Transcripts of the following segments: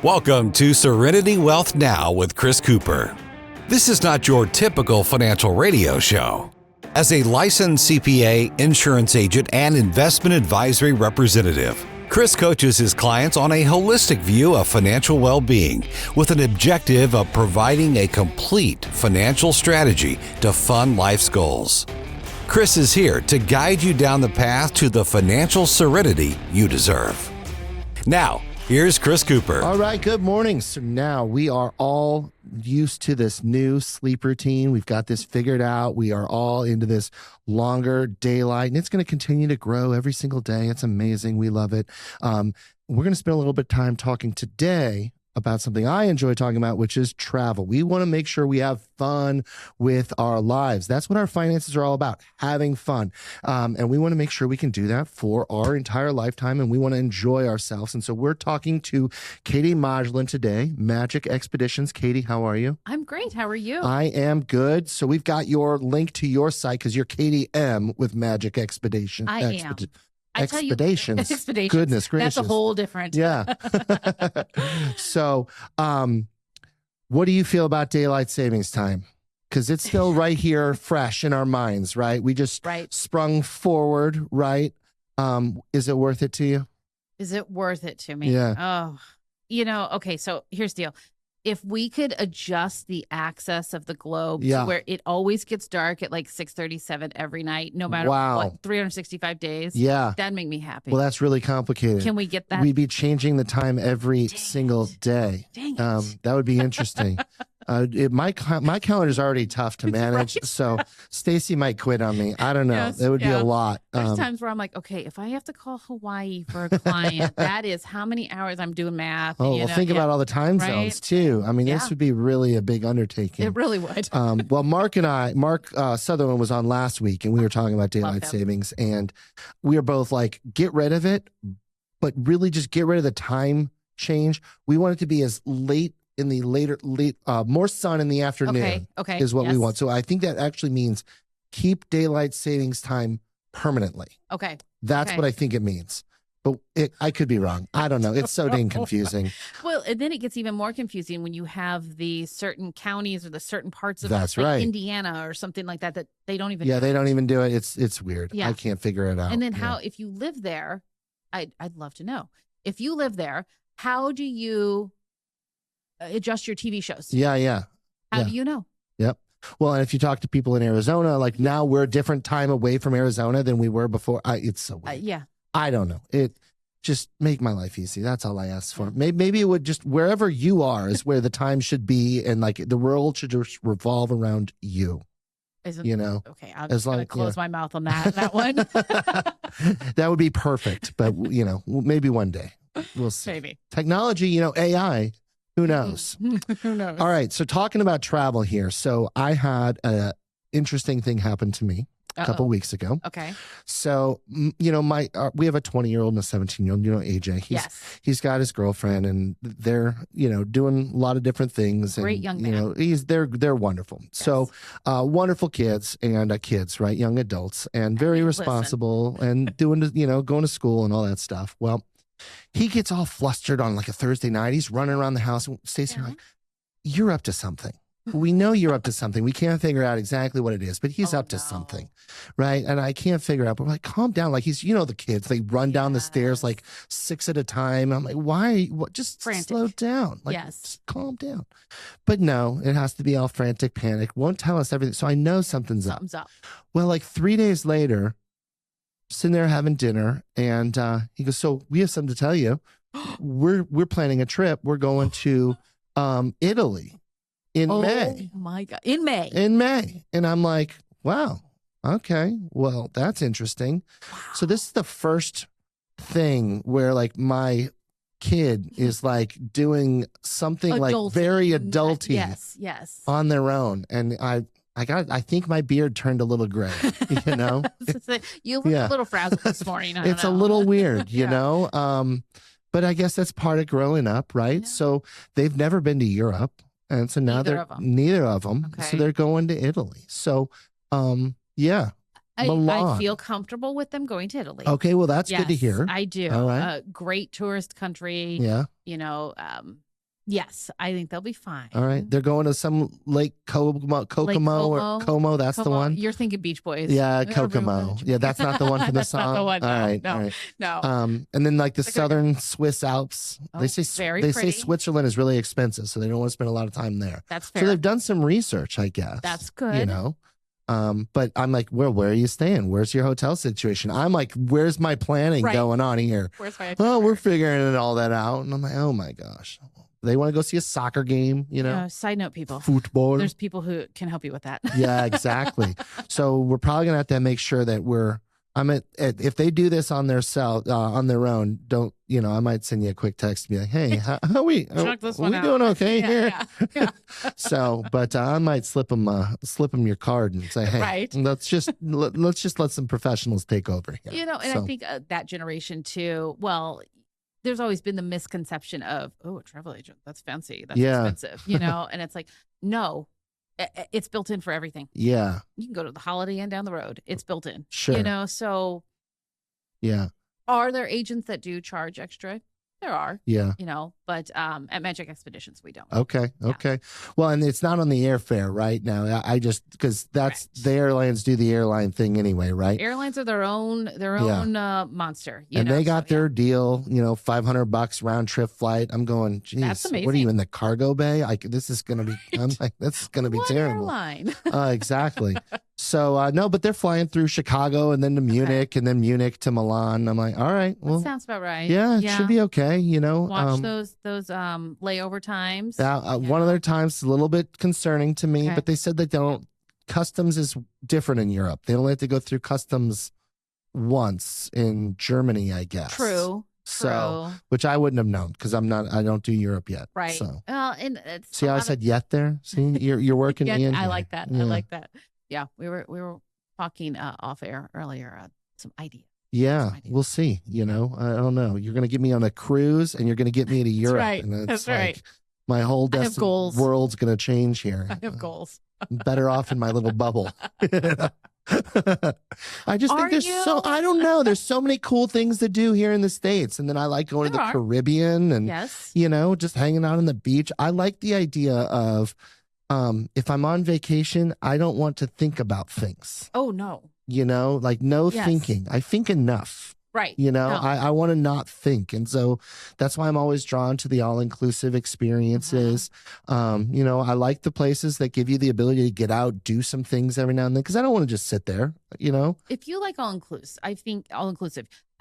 Welcome to Serenity Wealth Now with Chris Cooper. This is not your typical financial radio show. As a licensed CPA, insurance agent, and investment advisory representative, Chris coaches his clients on a holistic view of financial well-being with an objective of providing a complete financial strategy to fund life's goals. Chris is here to guide you down the path to the financial serenity you deserve. Now, here's Chris Cooper. All right, good morning. So now we are all used to this new sleep routine. We've got this figured out. We are all into this longer daylight, and it's going to continue to grow every single day. It's amazing. We love it. We're going to spend a little bit of time talking today about something I enjoy talking about, which is travel. We want to make sure we have fun with our lives. That's what our finances are all about, having fun. And we want to make sure we can do that for our entire lifetime, and we want to enjoy ourselves. And so we're talking to Katie Modglin today, Magic Expeditions. Katie, how are you? I'm great. How are you? I am good. So we've got your link to your site because you're Katie M with Magic Expedition. I am. Expeditions. Expeditions. Goodness gracious. That's a whole different. Yeah. So, what do you feel about daylight savings time? Because it's still right here, fresh in our minds, right? We just sprung forward, right? Is it worth it to you? Is it worth it to me? Yeah. Oh, okay. So here's the deal. If we could adjust the axis of the globe to where it always gets dark at like 6:37 every night, no matter what, 365 days, that'd make me happy. Well, that's really complicated. Can we get that? We'd be changing the time every single day. Dang it. That would be interesting. My calendar is already tough to manage, so Stacy might quit on me. I don't know. Yes, that would be a lot. There's times where I'm like, okay, if I have to call Hawaii for a client, that is how many hours I'm doing math. Think about all the time zones too. I mean, this would be really a big undertaking. It really would. Well, Mark Sutherland was on last week, and we were talking about daylight savings, and we were both like, get rid of it, but really just get rid of the time change. We want it to be as late in the more sun in the afternoon is what we want. So I think that actually means keep daylight savings time permanently. Okay. That's what I think it means. But I could be wrong. I don't know. It's so dang confusing. Well, and then it gets even more confusing when you have the certain counties or the certain parts of Indiana or something like that they don't even do. They don't even do it. It's weird. I can't figure it out. And then if you live there, I'd love to know. If you live there, how do you adjust your TV shows? How do you know? Yep. Well, and if you talk to people in Arizona, like now we're a different time away from Arizona than we were before. It's so weird. I don't know. It just make my life easy. That's all I ask for. Maybe it would just wherever you are is where the time should be, and like the world should just revolve around you. Okay, I'm just going to close my mouth on that one. That would be perfect, but maybe one day we'll see. Maybe technology, AI. Who knows? Who knows? All right. So talking about travel here. So I had an interesting thing happen to me a couple weeks ago. Okay. So, we have a 20-year-old and a 17-year-old, AJ. He's got his girlfriend, and they're, doing a lot of different things. Great young man. They're wonderful. Yes. So, wonderful kids and kids, right? Young adults, and very responsible and doing, going to school and all that stuff. Well, he gets all flustered on like a Thursday night. He's running around the house, and Stacey, like, you're up to something. We know you're up to something. We can't figure out exactly what it is, but he's up to something, right? And I can't figure out, but we're like, calm down. Like he's, the kids, they run down the stairs like 6 at a time. I'm like, why? Just slow down. Like, just calm down. But no, it has to be all frantic panic. Won't tell us everything. So I know something's up. Well, like 3 days later, sitting there having dinner, and he goes, so we have something to tell you. We're planning a trip. We're going to Italy. In May. Oh my God. In May. And I'm like, wow, okay, well, that's interesting. Wow. So this is the first thing where like my kid is like doing something like very adulty on their own. And I think my beard turned a little gray, You look a little frazzled this morning. It's a little weird, but I guess that's part of growing up, right? Yeah. So they've never been to Europe. And so now neither of them. Okay. So they're going to Italy. So, I feel comfortable with them going to Italy. Okay, well, that's good to hear. I do. All right. Great tourist country. Yeah. Yes, I think they'll be fine. All right. They're going to some Lake Kokomo or Como. That's the one. You're thinking Beach Boys. Yeah, Kokomo. Yeah, that's not the one from the song. Not the one. All right. No. And then like the southern Swiss Alps. They say Switzerland is really expensive, so they don't want to spend a lot of time there. That's fair. So they've done some research, I guess. That's good. You know. But I'm like, where are you staying? Where's your hotel situation? I'm like, where's my planning going on here? Where's my we're figuring all that out. And I'm like, oh my gosh. They want to go see a soccer game, you know? Side note, people. Football. There's people who can help you with that. Yeah, exactly. So we're probably going to make sure that if they do this on their own, I might send you a quick text and be like, hey, how are we? Check this one out. Doing okay here? Yeah. So, but I might slip them your card and say, hey, let's just let some professionals take over here. You know, and I think that generation too, well, there's always been the misconception of, a travel agent, that's fancy, that's expensive, you know? And it's like, no, it's built in for everything. Yeah. You can go to the Holiday Inn down the road. It's built in. Sure. You know, so. Yeah. Are there agents that do charge extra? There are. Yeah. You know, but at Magic Expeditions, we don't. Okay. Well, and it's not on the airfare right now. I just, because that's the airlines do the airline thing anyway, right? Airlines are their own monster. And they got their deal, $500 round trip flight. I'm going, geez, that's amazing. What are you in the cargo bay? This is going to be, I'm like, this is going to be terrible. Airline. Exactly. So, no, but they're flying through Chicago and then to Munich and then Munich to Milan. I'm like, all right, well, that sounds about right. Yeah, it should be okay. Watch those layover times. One of their times is a little bit concerning to me, but they said customs is different in Europe. They only have to go through customs once in Germany, I guess. True. So, which I wouldn't have known because I don't do Europe yet. Right. So, and see how I said yet there? See, you're working me in. I like that. Yeah. I like that. Yeah, we were talking off air earlier. Some ideas. Yeah, we'll see. I don't know. You're going to get me on a cruise, and you're going to get me to Europe. That's right. And That's right. My whole world's going to change here. I have goals. I'm better off in my little bubble. I just think I don't know. There's so many cool things to do here in the States. And then I like going to the Caribbean and, just hanging out on the beach. I like the idea of, if I'm on vacation, I don't want to think about things. Oh, no. Thinking. I think enough. Right. I want to not think. And so that's why I'm always drawn to the all-inclusive experiences. I like the places that give you the ability to get out, do some things every now and then, because I don't want to just sit there, If you like all-inclusive, I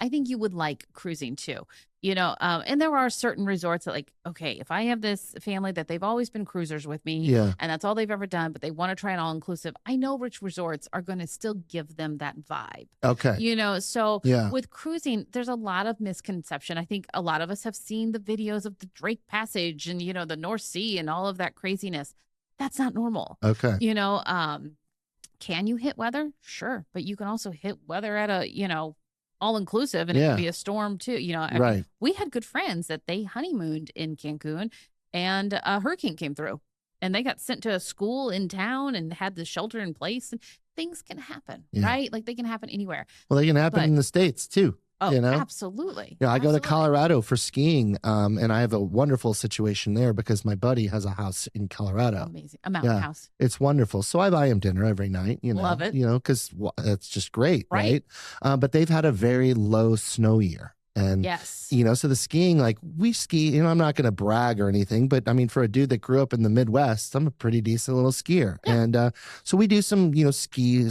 think you would like cruising too. And there are certain resorts that if I have this family that they've always been cruisers with me and that's all they've ever done, but they want to try an all-inclusive, I know which resorts are going to still give them that vibe. Okay. So with cruising, there's a lot of misconception. I think a lot of us have seen the videos of the Drake Passage and, the North Sea and all of that craziness. That's not normal. Okay. Can you hit weather? Sure. But you can also hit weather at a, all-inclusive, and it could be a storm too. Right. We had good friends that they honeymooned in Cancun, and a hurricane came through, and they got sent to a school in town and had the shelter in place. And things can happen, right? They can happen anywhere. Well, they can happen in the States too. Oh, absolutely. Yeah, I go to Colorado for skiing, and I have a wonderful situation there because my buddy has a house in Colorado. Amazing. A mountain house. It's wonderful. So I buy him dinner every night, Love it. Because it's just great, right? But they've had a very low snow year. And, so the skiing, we ski, I'm not going to brag or anything, but I mean, for a dude that grew up in the Midwest, I'm a pretty decent little skier. Yeah. And so we do some, skiing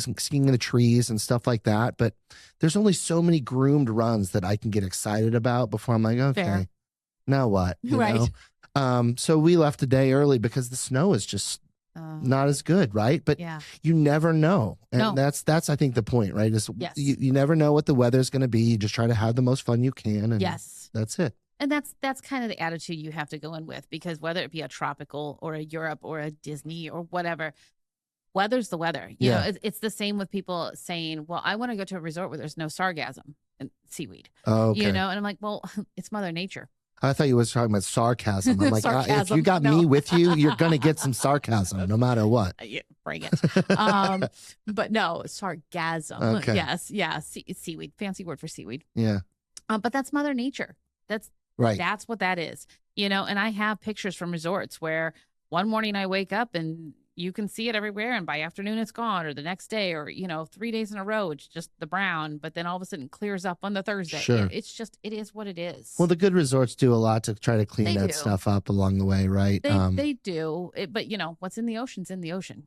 in the trees and stuff like that. But there's only so many groomed runs that I can get excited about before I'm like, okay, now what? You know? So we left a day early because the snow is just not as good, right? But you never know. And that's I think the point, right? Is you never know what the weather's going to be. You just try to have the most fun you can, and that's it. And that's kind of the attitude you have to go in with, because whether it be a tropical or a Europe or a Disney or whatever, weather's the weather. You know, it's the same with people saying, well, I want to go to a resort where there's no sargassum and seaweed. Oh, okay. And I'm like, well, it's Mother Nature. I thought you was talking about sarcasm. I'm like, if you got me with you, you're going to get some sarcasm no matter what. Bring it. But no, sargasm. Okay. Yes. Yeah. Seaweed. Fancy word for seaweed. Yeah. But that's Mother Nature. Right. That's what that is. And I have pictures from resorts where one morning I wake up and you can see it everywhere, and by afternoon it's gone, or the next day, or 3 days in a row it's just the brown, but then all of a sudden it clears up on the Thursday. Sure. It is what it is. Well, the good resorts do a lot to try to clean that stuff up along the way, right? They do, but what's in the ocean's in the ocean.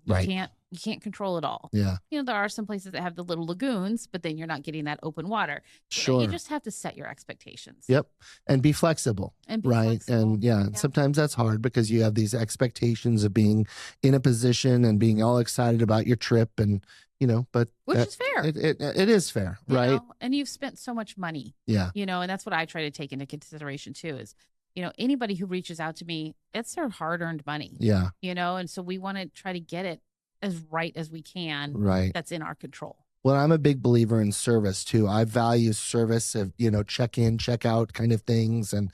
You can't control it all. Yeah. There are some places that have the little lagoons, but then you're not getting that open water. Sure. You just have to set your expectations. Yep. And be flexible. Right. And sometimes that's hard because you have these expectations of being in a position and being all excited about your trip, and but which is fair. It is fair, right? And you've spent so much money. Yeah. And that's what I try to take into consideration too is, anybody who reaches out to me, it's their hard-earned money. Yeah. And so we want to try to get it as right as we can. Right. That's in our control. Well, I'm a big believer in service too. I value service of, check in, check out kind of things, and,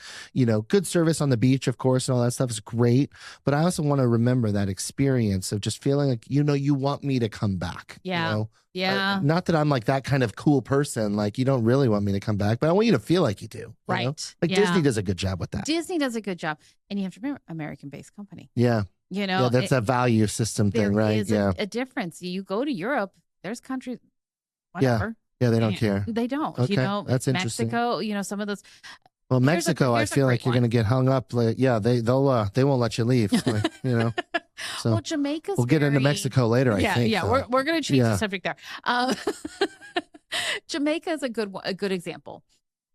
good service on the beach, of course, and all that stuff is great. But I also want to remember that experience of just feeling like, you want me to come back. Yeah. Yeah. Not that I'm like that kind of cool person. Like, you don't really want me to come back, but I want you to feel like you do. Right. Like Disney does a good job with that. Disney does a good job. And you have to remember, American-based company. Yeah. Yeah, that's a value system thing, right? There is a difference. You go to Europe, there's countries, whatever. Yeah, they don't care. They don't. Okay, that's interesting. Mexico, some of those. Well, Mexico, I feel like you're going to get hung up. Like, they won't let you leave. So well, Jamaica's. We'll get into Mexico later. I think. Yeah, we're going to change the subject there. Jamaica is a good example.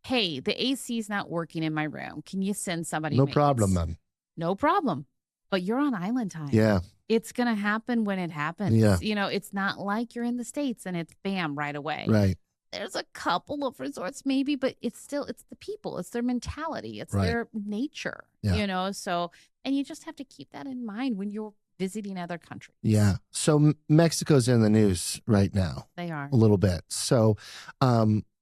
Hey, the AC is not working in my room. Can you send somebody? No problem, man. No problem. But you're on island time. Yeah. It's going to happen when it happens. Yeah. It's not like you're in the States and it's bam right away. Right. There's a couple of resorts maybe, but it's the people. It's their mentality. It's their nature, so, and you just have to keep that in mind when you're visiting other countries. Yeah. So Mexico's in the news right now. They are. A little bit. So,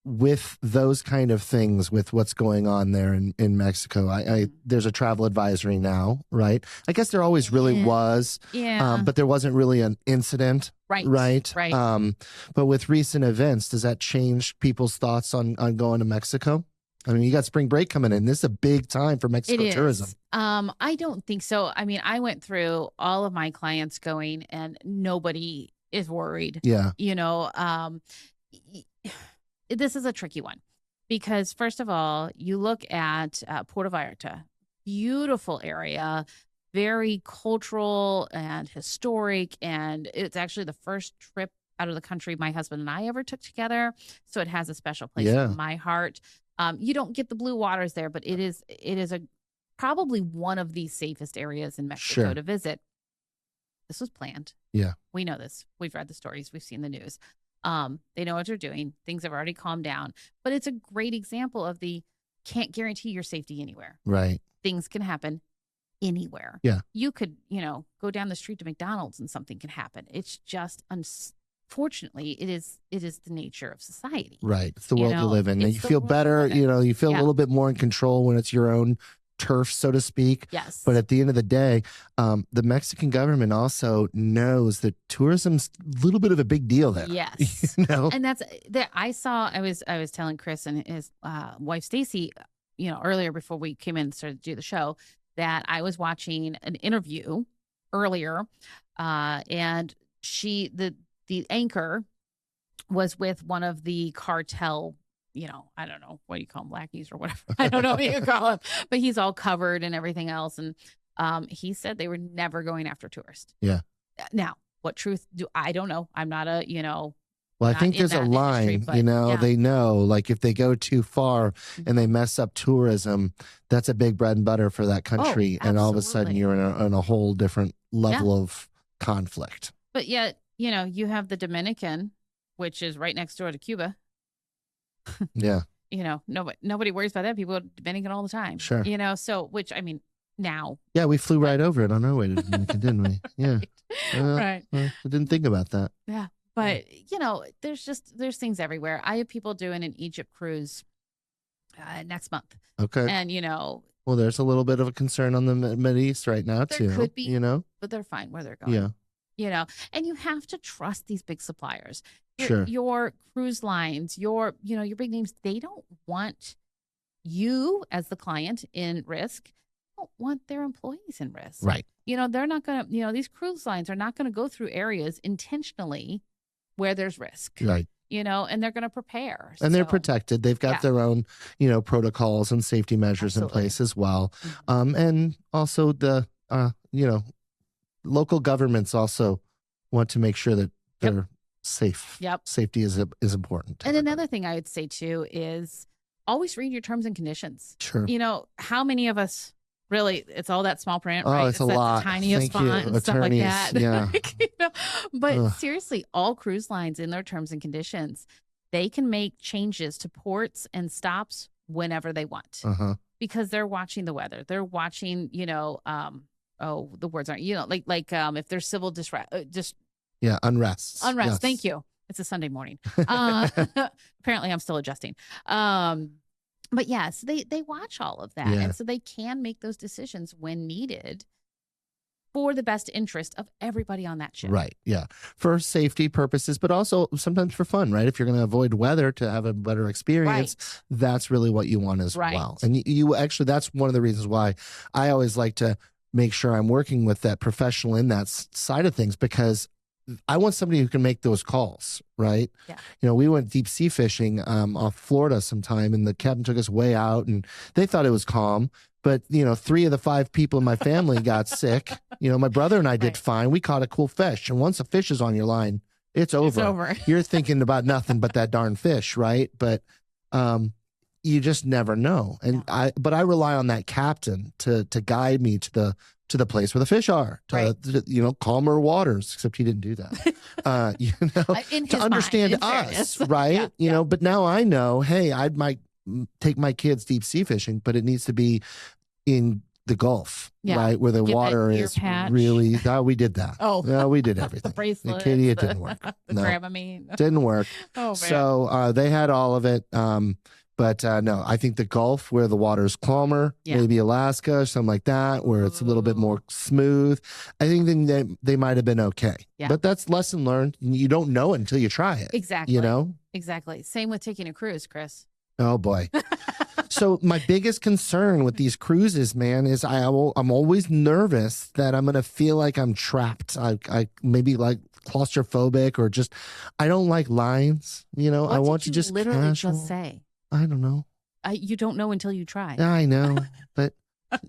with those kind of things, with what's going on there in Mexico, there's a travel advisory now, right? I guess there always really was, but there wasn't really an incident, right? But with recent events, does that change people's thoughts on going to Mexico? I mean, you got spring break coming in. This is a big time for Mexico tourism. I don't think so. I mean, I went through all of my clients going, and nobody is worried. Yeah. This is a tricky one because, first of all, you look at Puerto Vallarta, beautiful area, very cultural and historic. And it's actually the first trip out of the country my husband and I ever took together. So it has a special place in my heart. You don't get the blue waters there, but it is probably one of the safest areas in Mexico to visit. This was planned. Yeah. We know this. We've read the stories. We've seen the news. They know what they're doing. Things have already calmed down, but it's a great example of can't guarantee your safety anywhere. Right. Things can happen anywhere. Yeah. You could, go down the street to McDonald's and something can happen. It's just, unfortunately, it is the nature of society. Right. It's the world you live in. You feel better, you feel a little bit more in control when it's your own turf, so to speak. Yes. But at the end of the day, the Mexican government also knows that tourism's a little bit of a big deal there. Yes. And that's that I was telling Chris and his wife Stacy, earlier before we came in and started to do the show, that I was watching an interview earlier, and the anchor was with one of the cartel, I don't know, what do you call them, lackeys or whatever. I don't know what you call him, but he's all covered and everything else. And he said they were never going after tourists. Yeah. Now, what truth I don't know. I'm not a, well, I think there's a line, industry, but, they know, like if they go too far and they mess up tourism, that's a big bread and butter for that country. And all of a sudden you're in a whole different level of conflict. But yet, you have the Dominican, which is right next door to Cuba. Yeah. Nobody worries about that. People go to Dominican all the time. Sure. So, which, I mean, now. Yeah, we flew right over it on our way to Dominican, didn't we? Yeah. Right. I didn't think about that. Yeah. But, there's things everywhere. I have people doing an Egypt cruise next month. Okay. And, well, there's a little bit of a concern on the Mideast right now, too. There could be, but they're fine where they're going. Yeah. And you have to trust these big suppliers. Sure. Your cruise lines, your big names, they don't want you as the client in risk don't want their employees in risk. Right. They're not going to, these cruise lines are not going to go through areas intentionally where there's risk. Right. And they're going to prepare. And they're protected. They've got their own, protocols and safety measures in place as well. And also the, local governments also want to make sure that they're safe. Yep. Safety is important. And another thing I would say too is always read your terms and conditions. Sure. How many of us really, it's all that small print, oh, right? It's a lot. Tiniest font and stuff like that. Yeah. But seriously, all cruise lines in their terms and conditions, they can make changes to ports and stops whenever they want because they're watching the weather. They're watching, the words aren't, if there's civil unrest. Unrest. Yes. Thank you. It's a Sunday morning. Apparently I'm still adjusting. But yes, they watch all of that. And so they can make those decisions when needed for the best interest of everybody on that ship. Right. Yeah. For safety purposes, but also sometimes for fun, right? If you're going to avoid weather to have a better experience, that's really what you want as well. And you actually, that's one of the reasons why I always like to make sure I'm working with that professional in that side of things, because I want somebody who can make those calls, right? Yeah. We went deep sea fishing off Florida sometime, and the captain took us way out, and they thought it was calm. But, 3 of the 5 people in my family got sick. My brother and I did fine. We caught a cool fish. And once a fish is on your line, it's over. You're thinking about nothing but that darn fish, right? But you just never know. And I rely on that captain to guide me to the place where the fish are, to calmer waters, except he didn't do that. To understand us, right? But now I know, hey, I might take my kids deep sea fishing, but it needs to be in the Gulf, right? Where the water is really, we did that. We did everything. The bracelet. Katie, it didn't work. The Dramamine. Didn't work. Oh, man. So they had all of it. But no, I think the Gulf, where the water is calmer, maybe Alaska or something like that, where it's a little bit more smooth, I think then they might have been okay. Yeah. But that's lesson learned. You don't know it until you try it. Exactly. Exactly. Same with taking a cruise, Chris. Oh, boy. So my biggest concern with these cruises, man, is I'm always nervous that I'm going to feel like I'm trapped. I maybe like claustrophobic, or just, I don't like lines. I want to just literally just say. I don't know. You don't know until you try. I know, but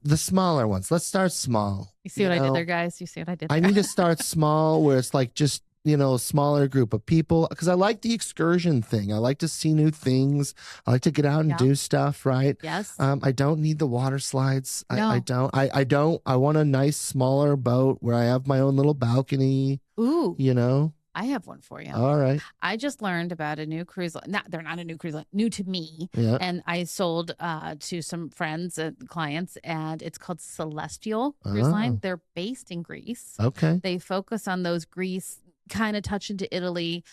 the smaller ones. Let's start small. You see what I did there, guys? You see what I did there? I need to start small, where it's like just, a smaller group of people, because I like the excursion thing. I like to see new things. I like to get out and do stuff, right? Yes. I don't need the water slides. No. I don't. I want a nice smaller boat where I have my own little balcony. Ooh. I have one for you. All right. I just learned about a new cruise line. They're not a new cruise line, new to me. Yeah. And I sold to some friends and clients, and it's called Celestial Cruise Line. They're based in Greece. Okay. They focus on those Greece, kind of touch into Italy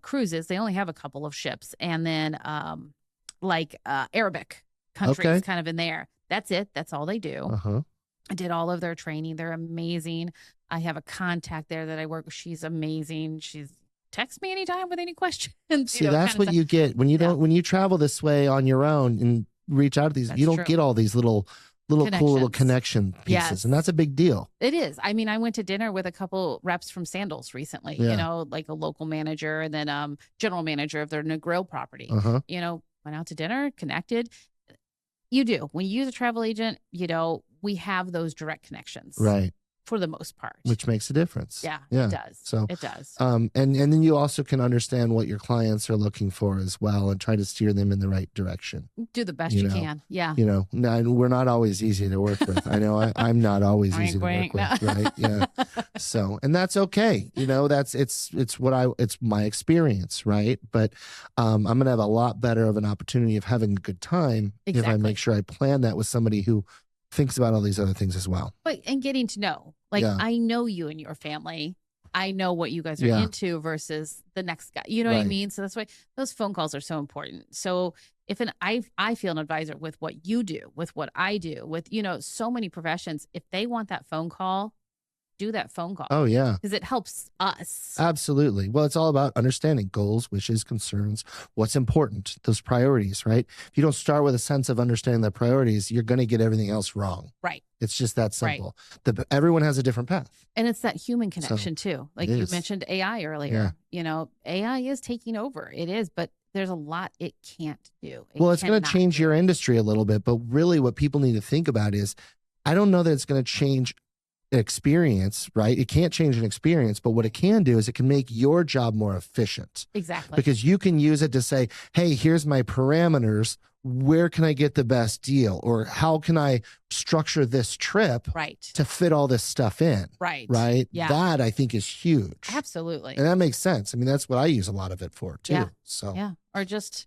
cruises. They only have a couple of ships, and then Arabic countries kind of in there. That's it. That's all they do. I did all of their training. They're amazing. I have a contact there that I work with. She's amazing. Text me anytime with any questions. See, that's what you get when you don't, when you travel this way on your own and reach out to these, you don't get all these little cool little connection pieces. And that's a big deal. It is. I mean, I went to dinner with a couple reps from Sandals recently, like a local manager and then general manager of their Negril property, went out to dinner, connected. You do. When you use a travel agent, we have those direct connections. Right. For the most part. Which makes a difference. Yeah. It does. So it does. And then you also can understand what your clients are looking for as well, and try to steer them in the right direction. Do the best you can. Yeah. We're not always easy to work with. I know I'm not always easy to work with. Right. Yeah. So, and that's okay. It's my experience. Right. But I'm going to have a lot better of an opportunity of having a good time if I make sure I plan that with somebody who thinks about all these other things as well. But and getting to know, I know you and your family. I know what you guys are into versus the next guy. You know what I mean? So that's why those phone calls are so important. So if I feel an advisor with what you do, with what I do, with so many professions, if they want that phone call, do that phone call. Oh, yeah. Because it helps us. Absolutely. Well, it's all about understanding goals, wishes, concerns, what's important, those priorities, right? If you don't start with a sense of understanding the priorities, you're going to get everything else wrong. Right. It's just that simple. Everyone has a different path. And it's that human connection too. Like you mentioned AI earlier. Yeah. AI is taking over. It is, but there's a lot it can't do. It's going to change your industry a little bit, but really what people need to think about is, I don't know that it's going to change experience, right? It can't change an experience, but what it can do is it can make your job more efficient. Exactly. Because you can use it to say, hey, here's my parameters. Where can I get the best deal? Or how can I structure this trip to fit all this stuff in? Right. Yeah. That I think is huge. Absolutely. And that makes sense. I mean, that's what I use a lot of it for too. Yeah. So Or just,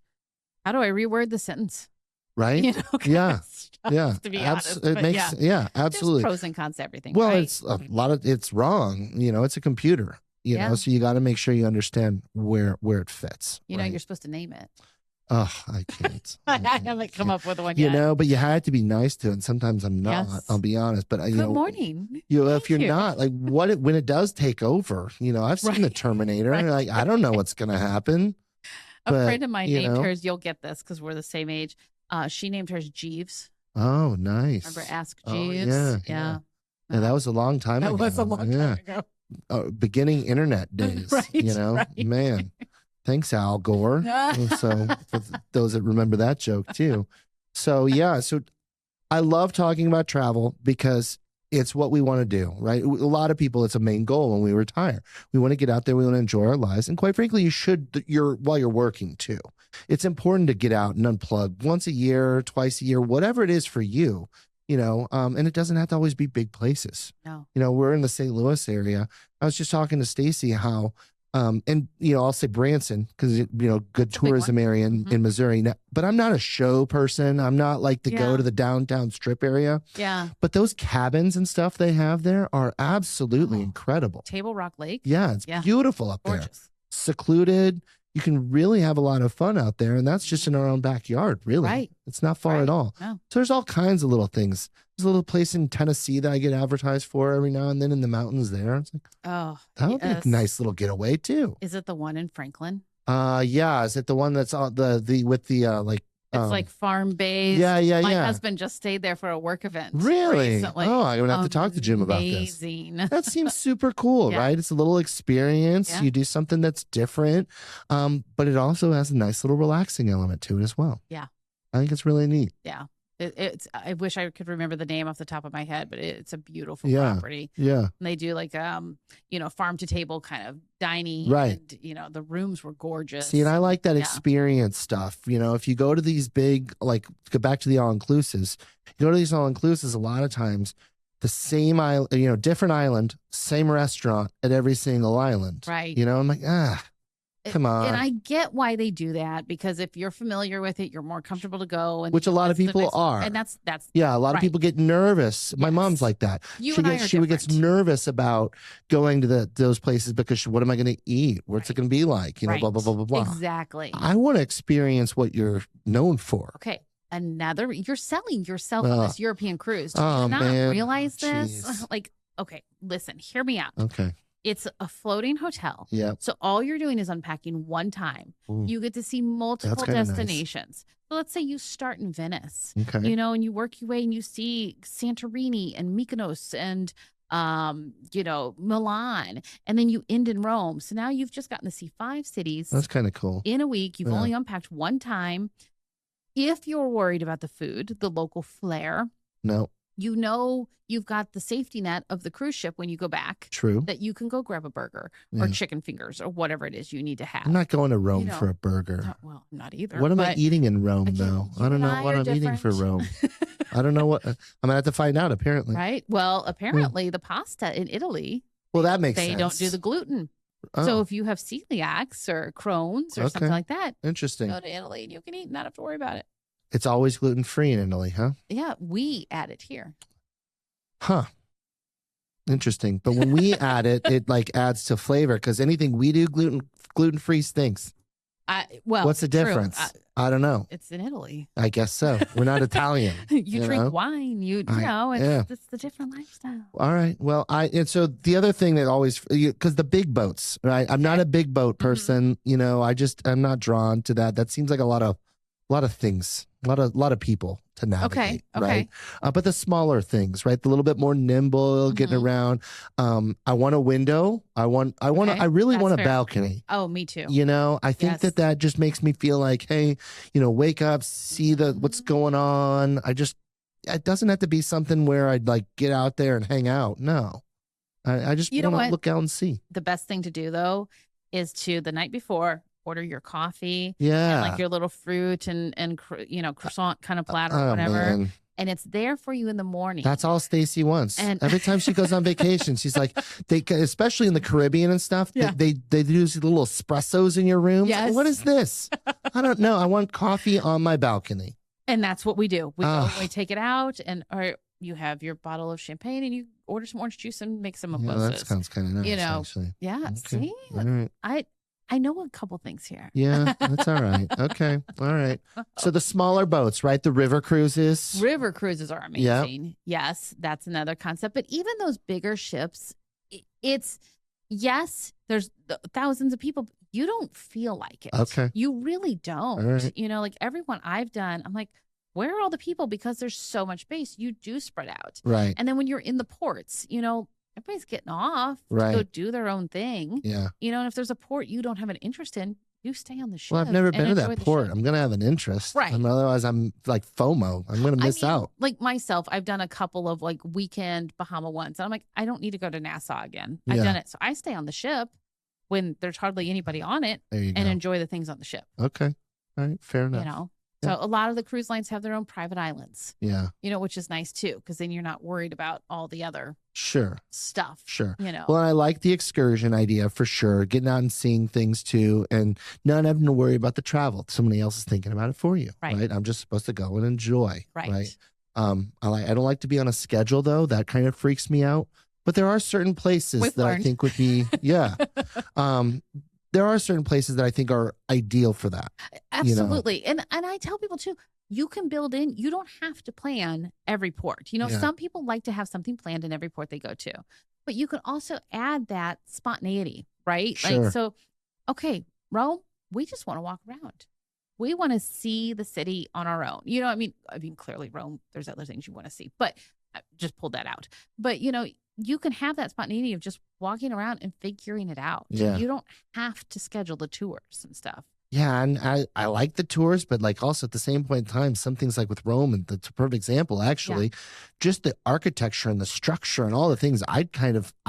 how do I reword the sentence? Right. Yeah. To be honest. It makes, absolutely. There's pros and cons to everything. Well, it's a lot of, it's wrong. It's a computer, know, so you got to make sure you understand where it fits. You're supposed to name it. Oh, I can't. I haven't come up with one yet. But you had to be nice to it. And sometimes I'm not, I'll be honest. But, Good morning. If you're not, like, when it does take over, I've seen the Terminator. Like, I don't know what's going to happen. A friend of mine named hers, you'll get this because we're the same age. She named hers Jeeves. Oh, nice. Remember Ask Jeeves? Oh, yeah. Yeah, that was a long time ago. That was a long time ago. Beginning internet days, man. Thanks, Al Gore. So for those that remember that joke too. So I love talking about travel because it's what we want to do, right? A lot of people, it's a main goal when we retire. We want to get out there. We want to enjoy our lives. And quite frankly, you should, while you're working too. It's important to get out and unplug once a year, twice a year, whatever it is for you, and it doesn't have to always be big places. No. We're in the St. Louis area. I was just talking to Stacy how, I'll say Branson because, good tourism area in Missouri. Now, but I'm not a show person. I'm not like to go to the downtown strip area. Yeah. But those cabins and stuff they have there are absolutely incredible. Table Rock Lake. Yeah. It's beautiful up there. Secluded. You can really have a lot of fun out there. And that's just in our own backyard, really. Right. It's not far at all. No. So there's all kinds of little things. There's a little place in Tennessee that I get advertised for every now and then in the mountains there. It's like, that would be a nice little getaway too. Is it the one in Franklin? Yeah. Is it the one that's on with the it's like farm based. Yeah. My husband just stayed there for a work event. Really? Recently. Oh, I'm gonna have to talk to Jim about this. Amazing. That seems super cool, right? It's a little experience. Yeah. You do something that's different, but it also has a nice little relaxing element to it as well. Yeah, I think it's really neat. Yeah. I wish I could remember the name off the top of my head, but it's a beautiful property. Yeah. And they do like, farm to table kind of dining. Right. And, the rooms were gorgeous. See, and I like that experience stuff. If you go to these big, like, go back to the all-inclusives, you go to these all-inclusives a lot of times, the same island, different island, same restaurant at every single island. Right. I'm like, come on. And I get why they do that because if you're familiar with it, you're more comfortable to go. And which a lot of people are. And that's a lot of people get nervous. My mom's like that. She gets nervous about going to those places because what am I going to eat? What's it going to be like? Blah, blah, blah, blah, blah. Exactly. I want to experience what you're known for. Okay. You're selling yourself on this European cruise. Do you not realize this? Jeez. Like, okay, listen, hear me out. Okay. It's a floating hotel. Yeah. So all you're doing is unpacking one time. Ooh. You get to see multiple destinations. Nice. So let's say you start in Venice, and you work your way and you see Santorini and Mykonos and, Milan, and then you end in Rome. So now you've just gotten to see 5 cities. That's kind of cool. In a week. You've only unpacked one time. If you're worried about the food, the local flair. No. You've got the safety net of the cruise ship when you go back. True. That you can go grab a burger or chicken fingers or whatever it is you need to have. I'm not going to Rome for a burger. Well, I'm not either. What am I eating in Rome, though? I don't know what I'm eating for Rome. I don't know what. I'm going to have to find out, apparently. Right. Well, apparently the pasta in Italy. Well, that makes sense. They don't do the gluten. Oh. So if you have celiacs or Crohn's or something like that. Interesting. Go to Italy and you can eat and not have to worry about it. It's always gluten-free in Italy, huh? Yeah, we add it here. Huh. Interesting. But when we add it, it like adds to flavor because anything we do gluten-free stinks. What's the difference? I don't know. It's in Italy. I guess so. We're not Italian. you drink wine. It's the different lifestyle. All right. Well, and so the other thing that always, because the big boats, right? I'm not a big boat person. I'm not drawn to that. That seems like a lot of things, a lot of people to navigate, right? But the smaller things, right? The little bit more nimble, getting around. I want a window. I really want a balcony. Oh, me too. I think that just makes me feel like, hey, wake up, see what's going on. It doesn't have to be something where I'd like get out there and hang out. No, I just want to look out and see. The best thing to do though is the night before, order your coffee, and like your little fruit and croissant kind of platter or whatever, man. And it's there for you in the morning. That's all Stacy wants. And every time she goes on vacation, she's like, especially in the Caribbean and stuff, they do these little espressos in your room. Yes. What is this? I don't know. I want coffee on my balcony. And that's what we do. We take it out, or you have your bottle of champagne and you order some orange juice and make some mimosas. That sounds kind of nice, actually. Yeah. Okay. See? All right. I know a couple things here. Yeah, that's all right. Okay. All right. So the smaller boats, right? The river cruises. River cruises are amazing. Yep. Yes, that's another concept. But even those bigger ships, there's thousands of people. But you don't feel like it. Okay. You really don't. Right. Like everyone I've done, I'm like, where are all the people? Because there's so much space. You do spread out. Right. And then when you're in the ports, everybody's getting off to go do their own thing. Yeah. And if there's a port you don't have an interest in, you stay on the ship. Well, I've never been to that port. I'm going to have an interest. Right. Otherwise, I'm like FOMO. I'm going to miss out. Like myself, I've done a couple of like weekend Bahama ones. And I'm like, I don't need to go to Nassau again. I've done it. So I stay on the ship when there's hardly anybody on it and enjoy the things on the ship. Okay. All right. Fair enough. So a lot of the cruise lines have their own private islands. Yeah. Which is nice too, because then you're not worried about all the other stuff. Sure. Well, I like the excursion idea for sure. Getting out and seeing things too, and not having to worry about the travel. Somebody else is thinking about it for you. Right. I'm just supposed to go and enjoy. Right. I don't like to be on a schedule though. That kind of freaks me out. But there are certain places that I think would be there are certain places that I think are ideal for that. Absolutely. And I tell people too, you can build in, you don't have to plan every port. Some people like to have something planned in every port they go to, but you can also add that spontaneity, right? Sure. Okay, Rome, we just want to walk around. We want to see the city on our own. I mean, clearly Rome, there's other things you want to see, but I just pulled that out. But, you can have that spontaneity of just walking around and figuring it out. Yeah. You don't have to schedule the tours and stuff. Yeah, and I like the tours, but like also at the same point in time, some things like with Rome, and that's a perfect example, actually, just the architecture and the structure and all the things I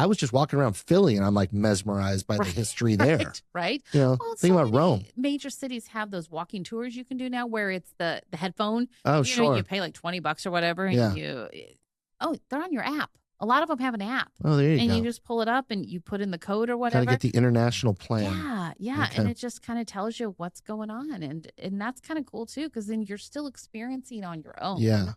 was just walking around Philly and I'm like mesmerized by the history there. Right. Think about Rome. Major cities have those walking tours you can do now where it's the headphone. Oh, sure. You pay like $20 or whatever. And they're on your app. A lot of them have an app. Oh, there you go. And you just pull it up and you put in the code or whatever. Gotta get the international plan. Yeah. Okay. And it just kind of tells you what's going on. And that's kind of cool too, because then you're still experiencing on your own. Yeah.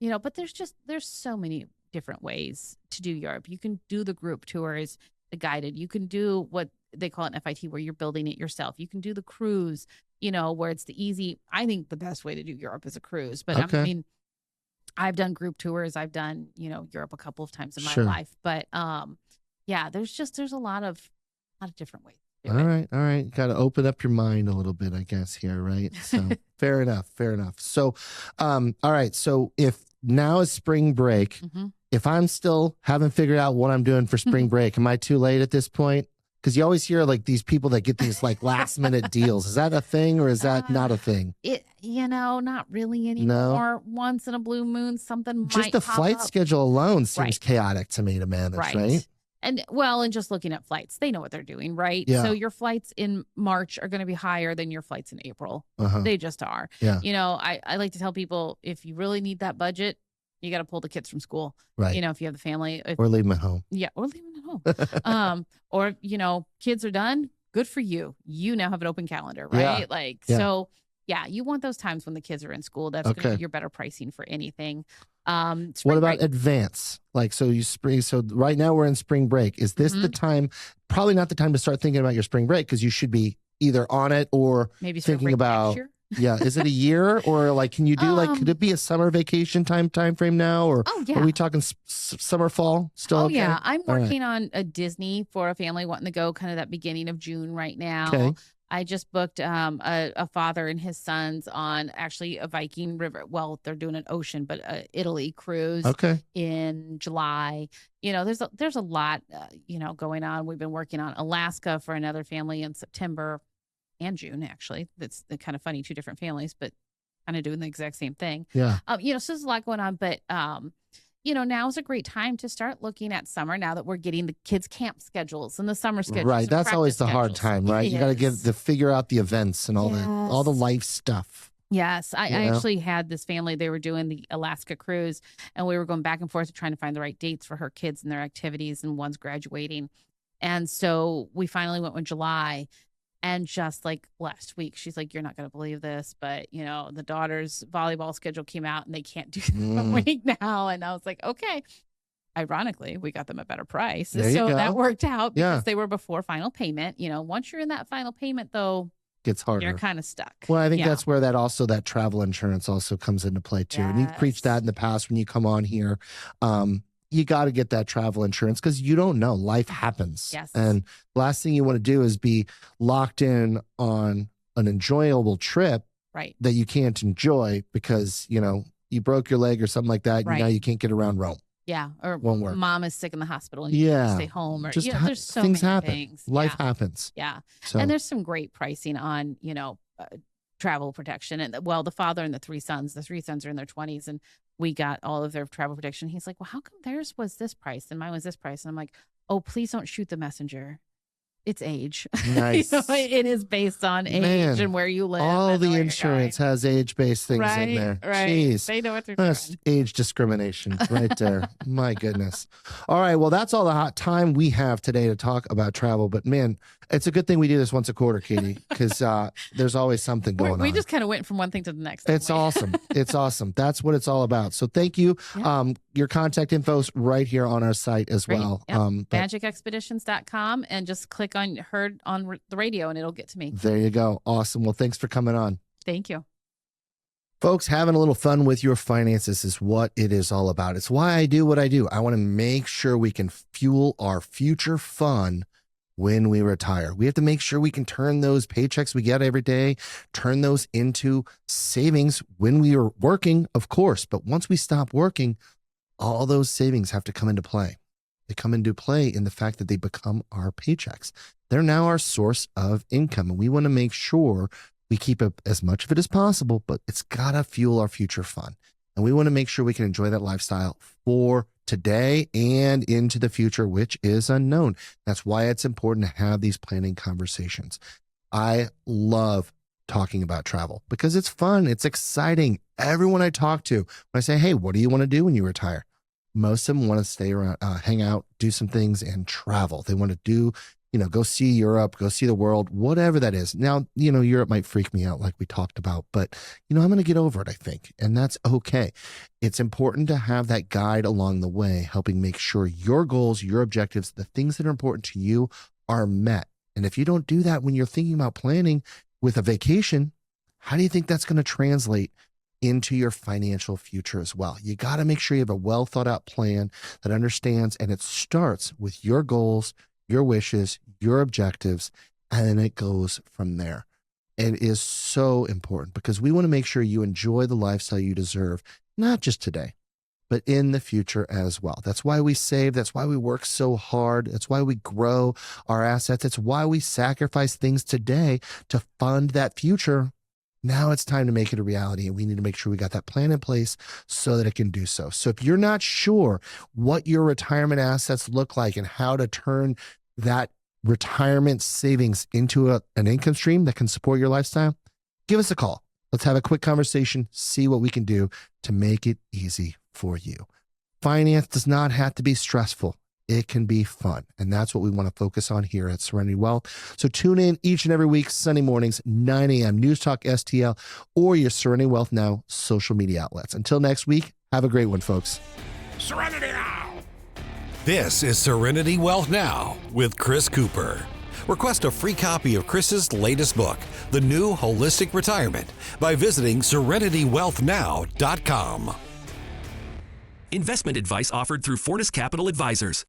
But there's so many different ways to do Europe. You can do the group tours, the guided. You can do what they call an FIT where you're building it yourself. You can do the cruise, where it's the easy. I think the best way to do Europe is a cruise. But I've done group tours. I've done, Europe a couple of times in my life. But there's a lot of different ways. All right. Got to open up your mind a little bit, I guess, here, right? So fair enough. So, all right. So if now is spring break, if I'm still haven't figured out what I'm doing for spring break, am I too late at this point? Because you always hear like these people that get these like last minute deals. Is that a thing or is that not a thing? Not really anymore. No. Once in a blue moon, something just might the pop flight up. Schedule alone seems chaotic to me to manage, right? And just looking at flights, they know what they're doing, right? Yeah. So your flights in March are going to be higher than your flights in April. They just are. Yeah. I like to tell people if you really need that budget, you got to pull the kids from school. Right. If you have the family. Or leave them at home. Yeah. Or leave them at home. Or, kids are done. Good for you. You now have an open calendar, right? Yeah. You want those times when the kids are in school. That's going to be your better pricing for anything. What about advance? Like, so right now we're in spring break. Is this the time, probably not the time to start thinking about your spring break because you should be either on it or maybe thinking about, yeah, is it a year or like, can you do could it be a summer vacation time frame now? Or are we talking summer, fall still? Oh, okay? yeah. I'm working on a Disney for a family wanting to go kind of that beginning of June right now. Okay. I just booked a father and his sons on actually a Viking river. Well, they're doing an ocean, but Italy cruise in July. There's a lot, going on. We've been working on Alaska for another family in September and June, actually. That's kind of funny, 2 different families, but kind of doing the exact same thing. Yeah. So there's a lot going on, but now is a great time to start looking at summer now that we're getting the kids' camp schedules and the summer schedules. Right. That's always the hard time, right? You got to figure out the events and all the life stuff. Yes. I actually had this family, they were doing the Alaska cruise, and we were going back and forth trying to find the right dates for her kids and their activities, and one's graduating. And so we finally went with July. And just like last week, she's like, you're not going to believe this, but, the daughter's volleyball schedule came out and they can't do the week now. And I was like, okay. Ironically, we got them a better price. So that worked out because they were before final payment. Once you're in that final payment, though, gets harder. You're kind of stuck. Well, I think that's where that travel insurance also comes into play too. Yes. And you've preached that in the past when you come on here. You got to get that travel insurance because you don't know. Life happens. Yes. And the last thing you want to do is be locked in on an enjoyable trip that you can't enjoy because, you broke your leg or something like that. And now you can't get around Rome. Yeah. Or won't work. Mom is sick in the hospital and you can't stay home. Or, there's so things many happen. things. Life happens. Yeah. So. And there's some great pricing on, travel protection. And the father and the 3 sons are in their 20s, and we got all of their travel protection. He's like, well, how come theirs was this price and mine was this price? And I'm like, oh, please don't shoot the messenger. It's age. Nice. It is based on age and where you live. All the insurance has age-based things in there. Right. Jeez. They know what they're That's doing. age discrimination right there. My goodness. All right. Well, that's all the hot time we have today to talk about travel. But man, it's a good thing we do this once a quarter, Katie, because there's always something going on. We just kind of went from one thing to the next. It's awesome. It's awesome. That's what it's all about. So thank you. Yeah. Your contact info's right here on our site as well. Yep. MagicExpeditions.com, and just click on Heard on the radio and it'll get to me. There you go. Awesome. Well, thanks for coming on. Thank you. Folks, having a little fun with your finances is what it is all about. It's why I do what I do. I want to make sure we can fuel our future fun when we retire. We have to make sure we can turn those paychecks we get every day, turn those into savings when we are working, of course. But once we stop working, all those savings have to come into play. They come into play in the fact that they become our paychecks. They're now our source of income. And we want to make sure we keep as much of it as possible, but it's got to fuel our future fun. And we want to make sure we can enjoy that lifestyle for today and into the future, which is unknown. That's why it's important to have these planning conversations. I love talking about travel because it's fun. It's exciting. Everyone I talk to, when I say, hey, what do you want to do when you retire? Most of them want to stay around, hang out, do some things and travel. They want to do, go see Europe, go see the world, whatever that is. Now, Europe might freak me out like we talked about, but, I'm going to get over it, I think. And that's okay. It's important to have that guide along the way, helping make sure your goals, your objectives, the things that are important to you are met. And if you don't do that when you're thinking about planning with a vacation, how do you think that's going to translate into your financial future as well? You got to make sure you have a well thought out plan that understands, and it starts with your goals, your wishes, your objectives, and then it goes from there. It is so important because we want to make sure you enjoy the lifestyle you deserve, not just today, but in the future as well. That's why we save. That's why we work so hard. That's why we grow our assets. It's why we sacrifice things today to fund that future. Now it's time to make it a reality, and we need to make sure we got that plan in place so that it can do so. So if you're not sure what your retirement assets look like and how to turn that retirement savings into an income stream that can support your lifestyle, give us a call. Let's have a quick conversation, see what we can do to make it easy for you. Finance does not have to be stressful. It can be fun. And that's what we want to focus on here at Serenity Wealth. So tune in each and every week, Sunday mornings, 9 a.m., News Talk STL, or your Serenity Wealth Now social media outlets. Until next week, have a great one, folks. Serenity Now! This is Serenity Wealth Now with Chris Cooper. Request a free copy of Chris's latest book, The New Holistic Retirement, by visiting SerenityWealthNow.com. Investment advice offered through Fortis Capital Advisors.